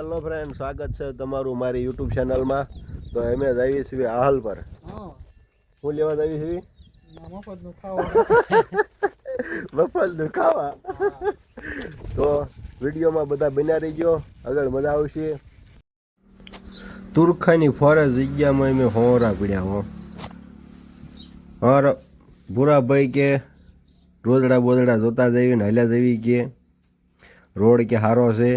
Hello friend, સ્વાગત છે તમારું મારી યુટ્યુબ ચેનલમાં. તો અમે જ આવી છીએ આહલ પર. હું લેવા જ આવી છીએ મફતનું ખાવા. તો વિડીયોમાં બધા બન્યા રહી ગયો, આગળ મજા આવશે. તુરખાની ફોરેસ્ટ જગ્યામાં અમે હોરા પડ્યા હો. હા ભૂરાભાઈ કે રોદડા બોદડા જોતા જઈએ ને હાલ્યા જવી કે રોડ કે સારો છે.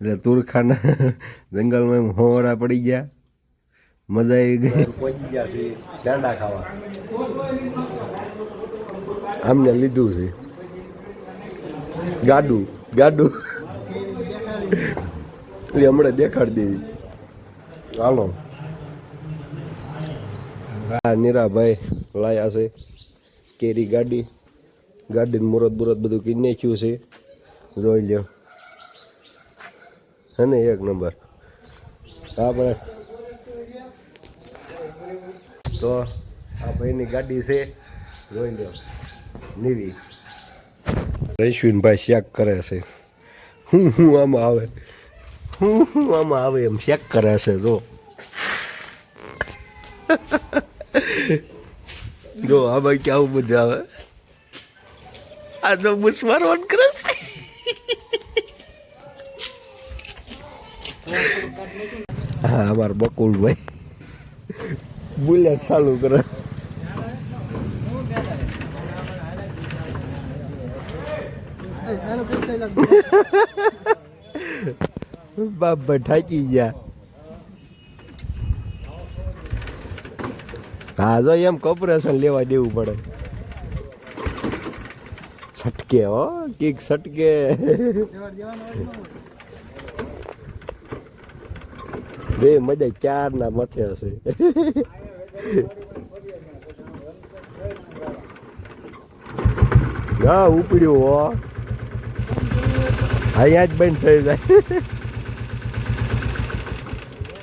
એટલે તુરખાના જંગલમાં એમ હોરા પડી ગયા, મજા આવી ગઈ. પહોંચી ગયા છે ગાંડા ખાવા. આમને લીધું છે ગાડું ગાડું એટલે હમણાં દેખાડી દેવી. હાલો નીરાભાઈ લાયા છે કેરી ગાડીનું મુરત બુરત બધું કીધી નાખ્યું છે. જોઈ લ્યો હે ને, એક નંબર. આપણે તો આ ભાઈની ગાડી છે, જોઈ લો નીવી. રશ્વિનભાઈ ચેક કરે છે હું આમાં આવે, હું આમાં આવે એમ ચેક કરે છે. જો આમાં કેવું બધું આવે. આ તો બુસ મારવાનું કરે છે. હા, અમાર બકુલભાઈ બુલેટ ચાલુ કરે. બાપા ઠાકી ગયા. હા જો એમ કોર્પોરેશન લેવા દેવું પડે. છટકે હો કીક છટકે. બે મજા ચાર ના મથે હશે. હા ઉપડ્યું હો, અહીંયા જ બંધ થઈ જાય.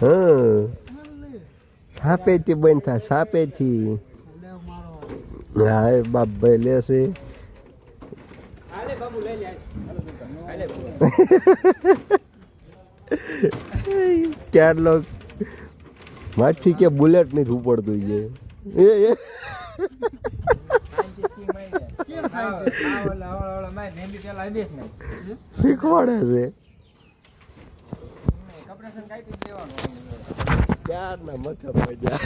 હા સાપેથી બંધ થાય, સાપેથી. હા એ બાપ ભાઈ લેશે. ક્યારનો માછી કે બુલેટ નહીં ઉપડતું છે. શીખવાડે છે ક્યારના મથે મજા.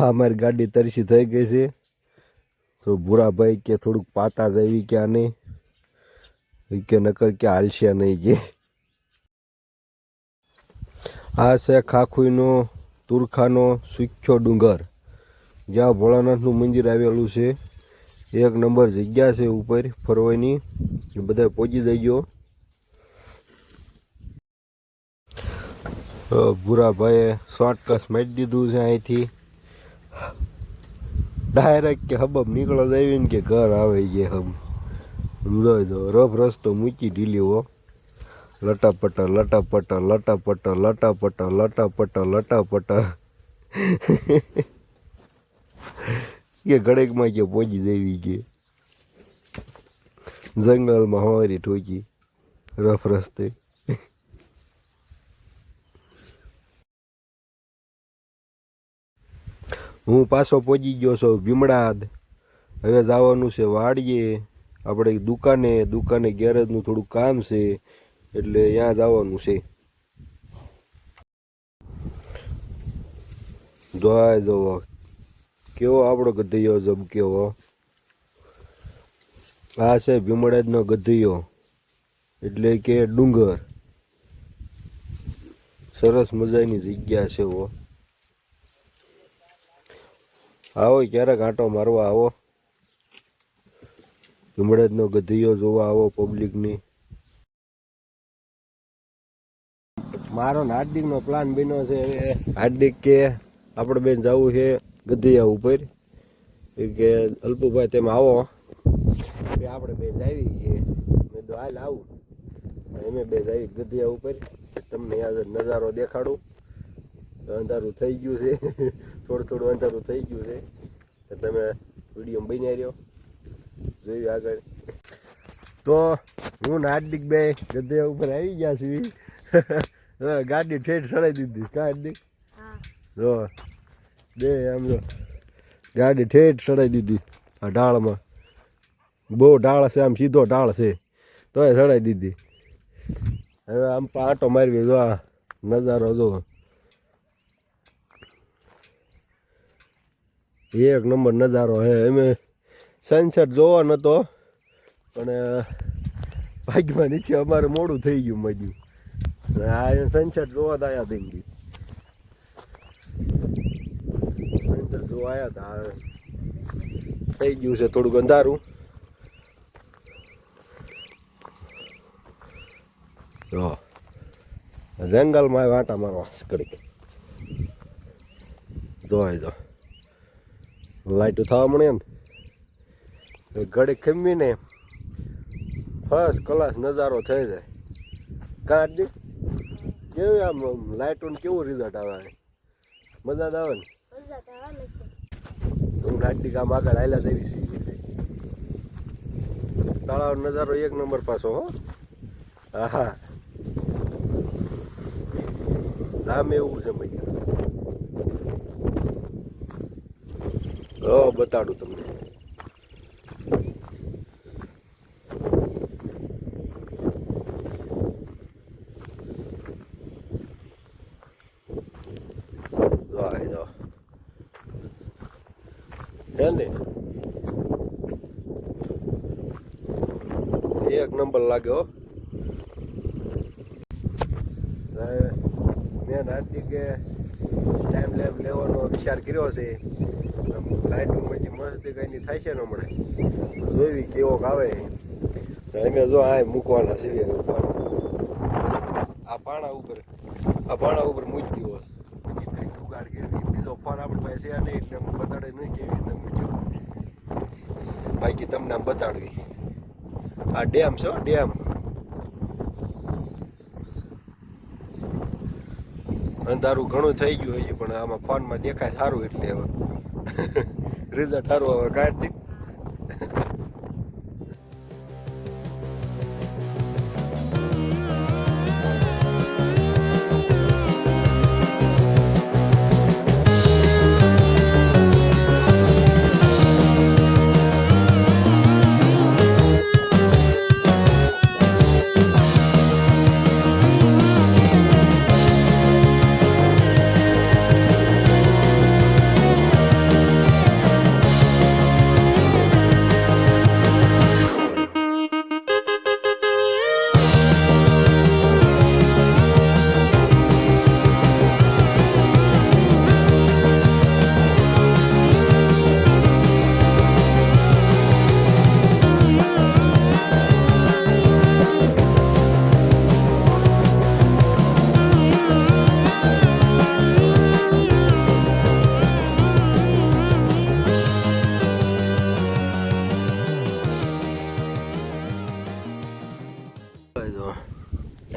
અમારી ગાડી તરસી થઈ ગઈ છે. તો ભૂરાભાઈ કે થોડુંક પાતા જવી ક્યાં નહીં કે નકર કે હાલશે નહીં કે. આ છે ખાખુઈનો તુરખાનો સુખ્યો ડુંગર, જ્યાં ભોળાનાથનું મંદિર આવેલું છે. એક નંબર જગ્યા છે ઉપર ફરવાની, બધા પહોંચી જઈજો. ભૂરાભાઈએ શોર્ટકટ મારી દીધું છે અહીંથી. ડાયરેક્ટ કે હબબ નીકળો જાય ને કે ઘર આવે છે. જોઈ દો રફ રસ્તો મૂકી ઢીલી હો. લટાપટા લટાપટા લટાપટા લટાપટા લટાપટા લટાપટા કે ઘડેકમાં કે પહોંચી દેવી કે જંગલમાં હોરી ઠોકી રફ રસ્તે. હું પાછો પહોંચી ગયો છું ભીમડાદ. હવે જવાનું છે વાડીએ, આપણે દુકાને ગેરેજનું થોડું કામ છે, એટલે ત્યાં જવાનું છે. જોવા જવો કેવો આપણો ગધૈયો જમક્યો. આ છે ભીમડાદનો ગધૈયો, એટલે કે ડુંગર. સરસ મજાની જગ્યા છે. આવો ક્યારેક આંટો મારવા આવો, ભીમડાદનો ગધૈયો જોવા આવો પબ્લિકની. મારો હાર્દિકનો પ્લાન બન્યો છે. હાર્દિક કે આપણે બેન જવું છે ગધિયા ઉપર કે અલ્પુભાઈ તેમ આવો કે આપણે બે જાવી છીએ મેં તો હાલ આવું અમે બે જાવી ગધિયા ઉપર તમને યાદ નજારો દેખાડું અંધારું થઈ ગયું છે થોડું અંધારું થઈ ગયું છે તમે વિડીયો બની રહ્યો જોયું આગળ તો હું ને હાર્દિક બે ગધિયા ઉપર આવી ગયા છીએ ગાડી ઠેઠ સડાઈ દીધી હાર્દિક જો બે આમ જો ગાડી ઠેઠ સડાઈ દીધી આ ઢાળમાં બહુ ઢાળ છે આમ સીધો ઢાળ છે તોય સડાઈ દીધી હવે આમ આંટો મારવી જો આ નજારો જો એક નંબર નજારો હે અમે સનસેટ જોવા નતો પણ ભાગ્યમાં નીચે અમારે મોડું થઈ ગયું મજ્યું આ સનસેટ જોવા જ આવ્યા થઈ ગઈ સનસેટ જોવા આવ્યા હતા થઈ ગયું છે થોડુંક અંધારું જો જંગલમાં વાંટા મારવા કરી જોઈ જો લાઈટો થવા મળે ને ઘડી ખમીને ફર્સ્ટ ક્લાસ નજારો થઈ જાય કાઢ કેવું આમ લાઈટોને કેવું રિઝલ્ટ આવે મજા આવે ને હું નાટી કામ આગળ આવેલા જેવી સી તળાવ નજારો એક નંબર પાછો હો હા નામ એવું છે ભાઈ બતાડું તમને ને એક નંબર લાગ્યો મેં નાટી કે ટાઈમ લેબ લેવાનો વિચાર કર્યો છે લાઇટોમાંથી મસ્તી કઈની થાય છે ને હમણાં જોઈ કેવો આવે અમે જો આ મૂકવાના છે આ પાણા ઉપર મૂકી દીધો પછી કંઈક જુગાડ કરવી બીજો ફોન આપણે પાસે છે નહીં એટલે બતાડે નહીં કેવી રીતે મૂક્યો બાકી તમને આમ બતાડવી આ ડેમ છે ડેમ અંધારું ઘણું થઈ ગયું હજી પણ આમાં ફોનમાં દેખાય સારું એટલે હવે રિઝલ્ટ સારું હવે કાઢી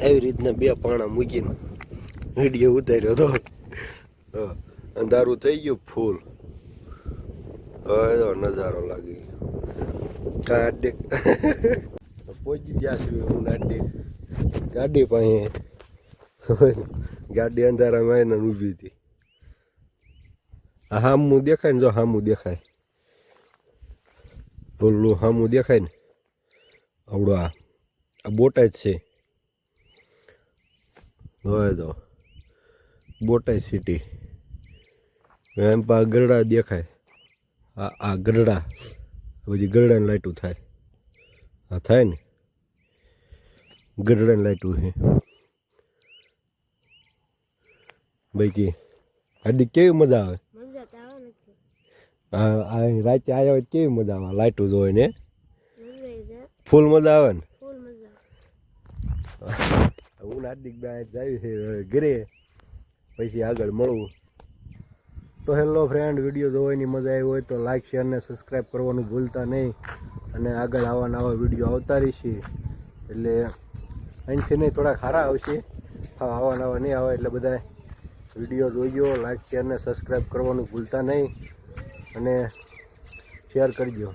એવી રીતના બે પાણા મૂકીને વિડીયો ઉતાર્યો તો અંધારું થઈ ગયું ફૂલ હવે નજારો લાગી ગાડી પહોંચી ગયા છું હું ગાડી પાસે ગાડી અંધારામાં એને ઊભી હતી હામું દેખાય ને જો હામું દેખાય બોલું હામું દેખાય ને આવડો આ બોટાદ છે હવે તો બોટાદ સિટી એમ પા ગરડા દેખાય આ ગરડા પછી ગરડાની લાઈટું થાય આ થાય ને ગરડાની લાઈટું છે બાકી હાર્દિક કેવી મજા આવે આ રાતે આવ્યા હોય કેવી મજા આવે લાઈટું જોઈ ને ફૂલ મજા આવે ને હું હાર્દિક ભાઈ જાય છે ઘરે પછી આગળ મળવું તો હેલો ફ્રેન્ડ, વિડીયો જોવાની મજા આવી હોય તો લાઇક શેર ને સબસ્ક્રાઈબ કરવાનું ભૂલતા નહીં. અને આગળ આવા નવા વિડીયો આવતા રહેશે, એટલે અહીંથી નહીં થોડાક સારા આવશે. હા, આવા નવા નહીં આવે એટલે બધા વિડીયો જોઈજો, લાઇક શેર ને સબસ્ક્રાઈબ કરવાનું ભૂલતા નહીં અને શેર કરજો.